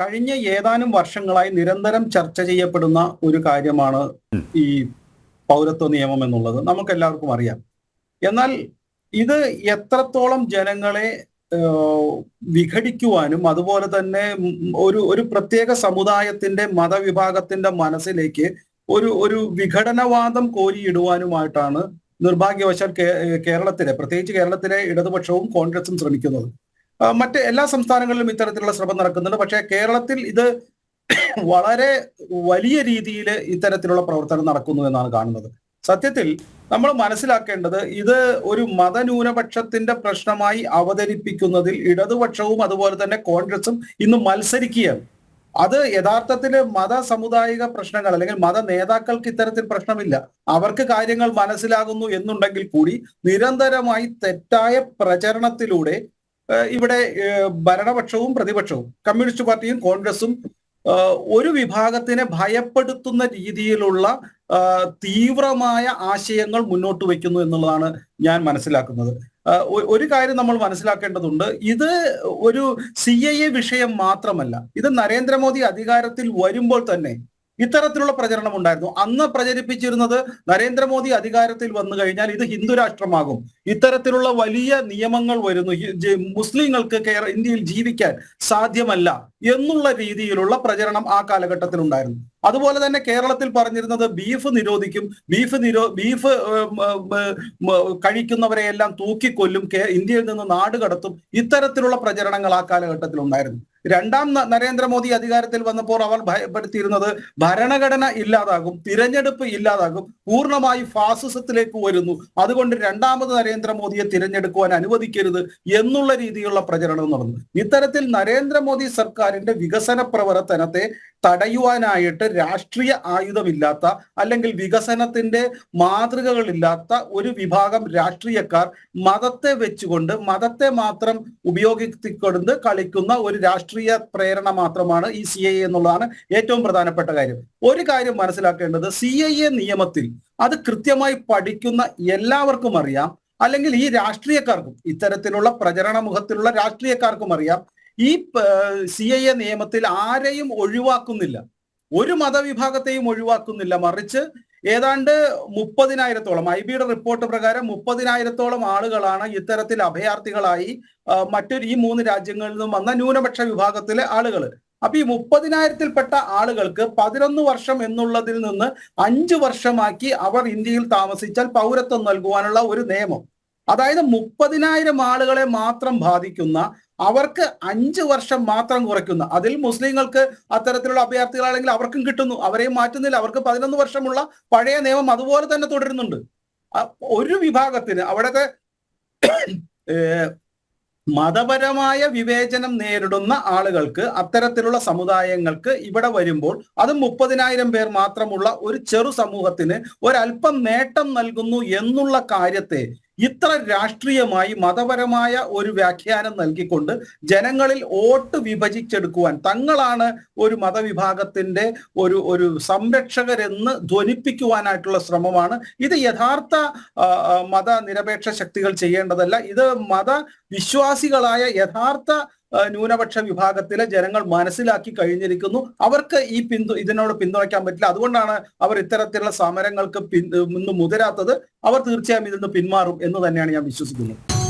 കഴിഞ്ഞ ഏതാനും വർഷങ്ങളായി നിരന്തരം ചർച്ച ചെയ്യപ്പെടുന്ന ഒരു കാര്യമാണ് ഈ പൗരത്വ നിയമം എന്നുള്ളത് നമുക്ക് എല്ലാവർക്കും അറിയാം. എന്നാൽ ഇത് എത്രത്തോളം ജനങ്ങളെ വിഘടിക്കുവാനും അതുപോലെ തന്നെ ഒരു പ്രത്യേക സമുദായത്തിന്റെ മതവിഭാഗത്തിന്റെ മനസ്സിലേക്ക് ഒരു ഒരു വിഘടനവാദം കോരിയിടുവാനുമായിട്ടാണ് നിർഭാഗ്യവശാൽ കേരളത്തിലെ, പ്രത്യേകിച്ച് കേരളത്തിലെ ഇടതുപക്ഷവും കോൺഗ്രസും ശ്രമിക്കുന്നത്. മറ്റ് എല്ലാ സംസ്ഥാനങ്ങളിലും ഇത്തരത്തിലുള്ള ശ്രമം നടക്കുന്നുണ്ട്. പക്ഷേ കേരളത്തിൽ ഇത് വളരെ വലിയ രീതിയിൽ ഇത്തരത്തിലുള്ള പ്രവർത്തനം നടക്കുന്നു എന്നാണ് കാണുന്നത്. സത്യത്തിൽ നമ്മൾ മനസ്സിലാക്കേണ്ടത് ഇത് ഒരു മതന്യൂനപക്ഷത്തിന്റെ പ്രശ്നമായി അവതരിപ്പിക്കുന്നതിൽ ഇടതുപക്ഷവും അതുപോലെ തന്നെ കോൺഗ്രസും ഇന്ന് മത്സരിക്കുകയാണ്. അത് യഥാർത്ഥത്തിൽ മത സമുദായിക പ്രശ്നങ്ങൾ അല്ലെങ്കിൽ മത നേതാക്കൾക്ക് ഇത്തരത്തിൽ പ്രശ്നമില്ല. അവർക്ക് കാര്യങ്ങൾ മനസ്സിലാകുന്നു എന്നുണ്ടെങ്കിൽ കൂടി നിരന്തരമായി തെറ്റായ പ്രചരണത്തിലൂടെ ഇവിടെ ഭരണപക്ഷവും പ്രതിപക്ഷവും കമ്മ്യൂണിസ്റ്റ് പാർട്ടിയും കോൺഗ്രസും ഒരു വിഭാഗത്തിനെ ഭയപ്പെടുത്തുന്ന രീതിയിലുള്ള തീവ്രമായ ആശയങ്ങൾ മുന്നോട്ട് വയ്ക്കുന്നു എന്നുള്ളതാണ് ഞാൻ മനസ്സിലാക്കുന്നത്. ഒരു കാര്യം നമ്മൾ മനസ്സിലാക്കേണ്ടതുണ്ട്, ഇത് ഒരു CAA വിഷയം മാത്രമല്ല. ഇത് നരേന്ദ്രമോദി അധികാരത്തിൽ വരുമ്പോൾ തന്നെ ഇത്തരത്തിലുള്ള പ്രചരണം ഉണ്ടായിരുന്നു. അന്ന് പ്രചരിപ്പിച്ചിരുന്നത് നരേന്ദ്രമോദി അധികാരത്തിൽ വന്നു കഴിഞ്ഞാൽ ഇത് ഹിന്ദു രാഷ്ട്രമാകും, ഇത്തരത്തിലുള്ള വലിയ നിയമങ്ങൾ വരുന്നു, മുസ്ലിങ്ങൾക്ക് ഇന്ത്യയിൽ ജീവിക്കാൻ സാധ്യമല്ല എന്നുള്ള രീതിയിലുള്ള പ്രചരണം ആ കാലഘട്ടത്തിൽ ഉണ്ടായിരുന്നു. അതുപോലെ തന്നെ കേരളത്തിൽ പറഞ്ഞിരുന്നത് ബീഫ് നിരോധിക്കും, ബീഫ് കഴിക്കുന്നവരെയെല്ലാം തൂക്കിക്കൊല്ലും, ഇന്ത്യയിൽ നിന്ന് നാട് കടത്തും, ഇത്തരത്തിലുള്ള പ്രചരണങ്ങൾ ആ കാലഘട്ടത്തിൽ ഉണ്ടായിരുന്നു. രണ്ടാം നരേന്ദ്രമോദി അധികാരത്തിൽ വന്നപ്പോൾ അവർ ഭയപ്പെടുത്തിയിരുന്നത് ഭരണഘടന ഇല്ലാതാകും, തിരഞ്ഞെടുപ്പ് ഇല്ലാതാകും, പൂർണ്ണമായി ഫാസിസത്തിലേക്ക് വരുന്നു, അതുകൊണ്ട് രണ്ടാമത് നരേന്ദ്രമോദിയെ തിരഞ്ഞെടുക്കുവാൻ അനുവദിക്കരുത് എന്നുള്ള രീതിയിലുള്ള പ്രചരണം നടന്നു. ഇത്തരത്തിൽ നരേന്ദ്രമോദി സർക്കാരിന്റെ വികസന പ്രവർത്തനത്തെ തടയുവാനായിട്ട് രാഷ്ട്രീയ ആയുധമില്ലാത്ത അല്ലെങ്കിൽ വികസനത്തിന്റെ മാതൃകകളില്ലാത്ത ഒരു വിഭാഗം രാഷ്ട്രീയക്കാർ മതത്തെ വെച്ചുകൊണ്ട് മതത്തെ മാത്രം ഉപയോഗിച്ചുകൊണ്ട് കളിക്കുന്ന ഒരു രാഷ്ട്രീയ പ്രേരണ മാത്രമാണ് ഈ CAA എന്നുള്ളതാണ് ഏറ്റവും പ്രധാനപ്പെട്ട കാര്യം. ഒരു കാര്യം മനസ്സിലാക്കേണ്ടത്, CAA നിയമത്തിൽ അത് കൃത്യമായി പഠിക്കുന്ന എല്ലാവർക്കും അറിയാം, അല്ലെങ്കിൽ ഈ രാഷ്ട്രീയക്കാർക്കും ഇത്തരത്തിലുള്ള പ്രചരണ മുഖത്തിലുള്ള രാഷ്ട്രീയക്കാർക്കും അറിയാം, ഈ CAA നിയമത്തിൽ ആരെയും ഒഴിവാക്കുന്നില്ല, ഒരു മതവിഭാഗത്തെയും ഒഴിവാക്കുന്നില്ല. മറിച്ച് ഏതാണ്ട് 30,000-ഓളം IBയുടെ റിപ്പോർട്ട് പ്രകാരം 30,000-ഓളം ആളുകളാണ് ഇത്തരത്തിൽ അഭയാർത്ഥികളായി ഈ 3 രാജ്യങ്ങളിൽ നിന്നും വന്ന ന്യൂനപക്ഷ വിഭാഗത്തിലെ ആളുകൾ. അപ്പൊ ഈ 30,000-ൽപ്പെട്ട ആളുകൾക്ക് 11 വർഷം എന്നുള്ളതിൽ നിന്ന് 5 വർഷമാക്കി അവർ ഇന്ത്യയിൽ താമസിച്ചാൽ പൗരത്വം നൽകുവാനുള്ള ഒരു നിയമം. അതായത് 30,000 ആളുകളെ മാത്രം ബാധിക്കുന്ന, അവർക്ക് 5 വർഷം മാത്രം കുറയ്ക്കുന്ന, അതിൽ മുസ്ലിങ്ങൾക്ക് അത്തരത്തിലുള്ള അഭയാർത്ഥികളാണെങ്കിൽ അവർക്കും കിട്ടുന്നു, അവരെയും മാറ്റുന്നില്ല, അവർക്ക് 11 വർഷമുള്ള പഴയ നിയമം അതുപോലെ തന്നെ തുടരുന്നുണ്ട്. ഒരു വിഭാഗത്തിന് അവിടുത്തെ മതപരമായ വിവേചനം നേരിടുന്ന ആളുകൾക്ക്, അത്തരത്തിലുള്ള സമുദായങ്ങൾക്ക് ഇവിടെ വരുമ്പോൾ അത് 30,000 പേർ മാത്രമുള്ള ഒരു ചെറു സമൂഹത്തിന് ഒരല്പം നേട്ടം നൽകുന്നു എന്നുള്ള കാര്യത്തെ ഇത്ര രാഷ്ട്രീയമായി മതപരമായ ഒരു വ്യാഖ്യാനം നൽകിക്കൊണ്ട് ജനങ്ങളിൽ വോട്ട് വിഭജിച്ചെടുക്കുവാൻ, തങ്ങളാണ് ഒരു മതവിഭാഗത്തിന്റെ ഒരു സംരക്ഷകരെന്ന് ധ്വനിപ്പിക്കുവാനായിട്ടുള്ള ശ്രമമാണ്. ഇത് യഥാർത്ഥ മതനിരപേക്ഷ ശക്തികൾ ചെയ്യേണ്ടതല്ല. ഇത് മതവിശ്വാസികളായ യഥാർത്ഥ ന്യൂനപക്ഷ വിഭാഗത്തിലെ ജനങ്ങൾ മനസ്സിലാക്കി കഴിഞ്ഞിരിക്കുന്നു. അവർക്ക് ഇതിനോട് പിന്തുണയ്ക്കാൻ പറ്റില്ല. അതുകൊണ്ടാണ് അവർ ഇത്തരത്തിലുള്ള സമരങ്ങൾക്ക് മുതിരാത്തത്. അവർ തീർച്ചയായും ഇതിൽ നിന്ന് പിന്മാറും എന്ന് തന്നെയാണ് ഞാൻ വിശ്വസിക്കുന്നത്.